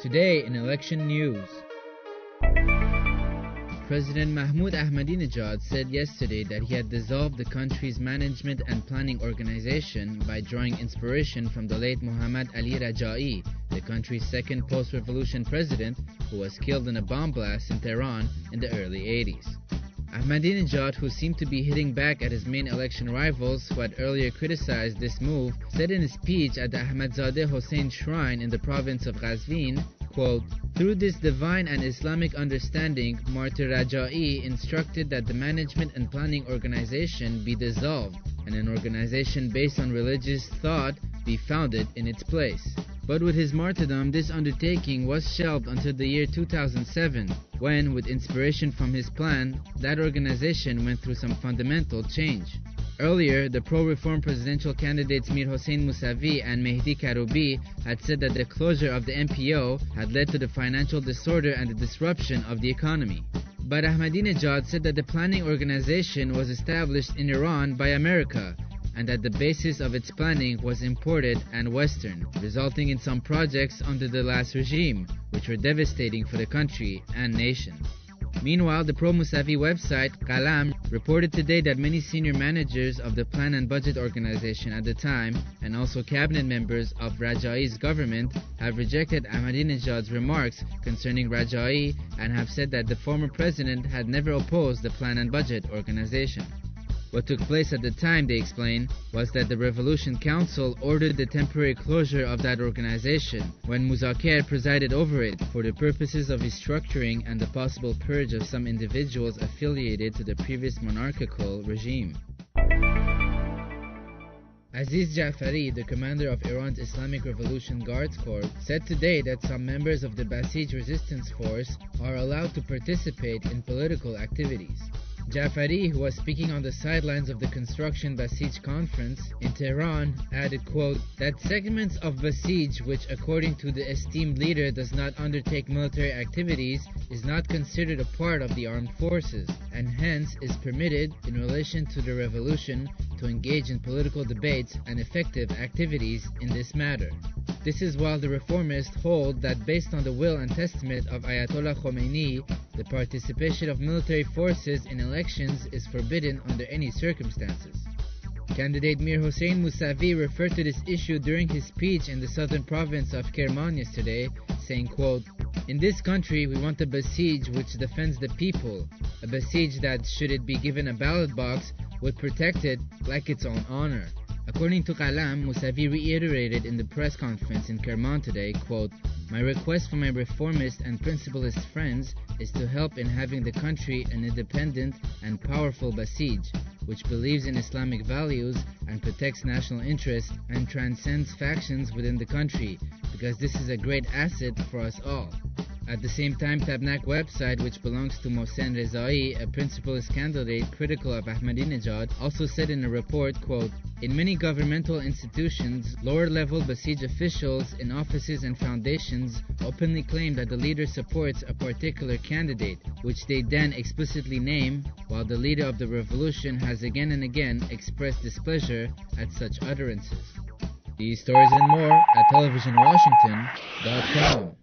Today in election news, President Mahmoud Ahmadinejad said yesterday that he had dissolved the country's management and planning organization by drawing inspiration from the late Mohammad Ali Rajai, the country's second post-revolution president who was killed in a bomb blast in Tehran in the early 80s. Ahmadinejad, who seemed to be hitting back at his main election rivals who had earlier criticized this move, said in a speech at the Emamzadeh Hossein shrine in the province of Qazvin, quote, "Through this divine and Islamic understanding, Martyr Rajai instructed that the management and planning organization be dissolved and an organization based on religious thought be founded in its place." But with his martyrdom, this undertaking was shelved until the year 2007, when, with inspiration from his plan, that organization went through some fundamental change. Earlier, the pro-reform presidential candidates Mir Hossein Mousavi and Mehdi Karoubi had said that the closure of the MPO had led to the financial disorder and the disruption of the economy. But Ahmadinejad said that the planning organization was established in Iran by America, and that the basis of its planning was imported and Western, resulting in some projects under the last regime, which were devastating for the country and nation. Meanwhile, the pro-Mousavi website, Qalam, reported today that many senior managers of the Plan and Budget Organization at the time, and also cabinet members of Rajai's government, have rejected Ahmadinejad's remarks concerning Rajai and have said that the former president had never opposed the Plan and Budget Organization. What took place at the time, they explain, was that the Revolution Council ordered the temporary closure of that organization when Muzakir presided over it for the purposes of restructuring and the possible purge of some individuals affiliated to the previous monarchical regime. Aziz Ja'fari, the commander of Iran's Islamic Revolution Guards Corps, said today that some members of the Basij resistance force are allowed to participate in political activities. Ja'fari, who was speaking on the sidelines of the Construction Basij conference in Tehran, added, quote, "that segments of Basij which, according to the esteemed leader, does not undertake military activities is not considered a part of the armed forces, and hence is permitted, in relation to the revolution, to engage in political debates and effective activities in this matter." This is while the reformists hold that based on the will and testament of Ayatollah Khomeini, the participation of military forces in elections is forbidden under any circumstances. Candidate Mir Hossein Mousavi referred to this issue during his speech in the southern province of Kerman yesterday, saying, quote, "In this country we want a Basij which defends the people, a Basij that, should it be given a ballot box, would protect it like its own honor." According to Qalam, Mousavi reiterated in the press conference in Kerman today, quote, "My request for my reformist and principlist friends is to help in having the country an independent and powerful Basij, which believes in Islamic values and protects national interests and transcends factions within the country, because this is a great asset for us all." At the same time, Tabnak website, which belongs to Mohsen Rezai, a principlist candidate critical of Ahmadinejad, also said in a report, quote, "In many governmental institutions, lower-level Basij officials in offices and foundations openly claim that the leader supports a particular candidate, which they then explicitly name, while the leader of the revolution has again and again expressed displeasure at such utterances." These stories and more at televisionwashington.com.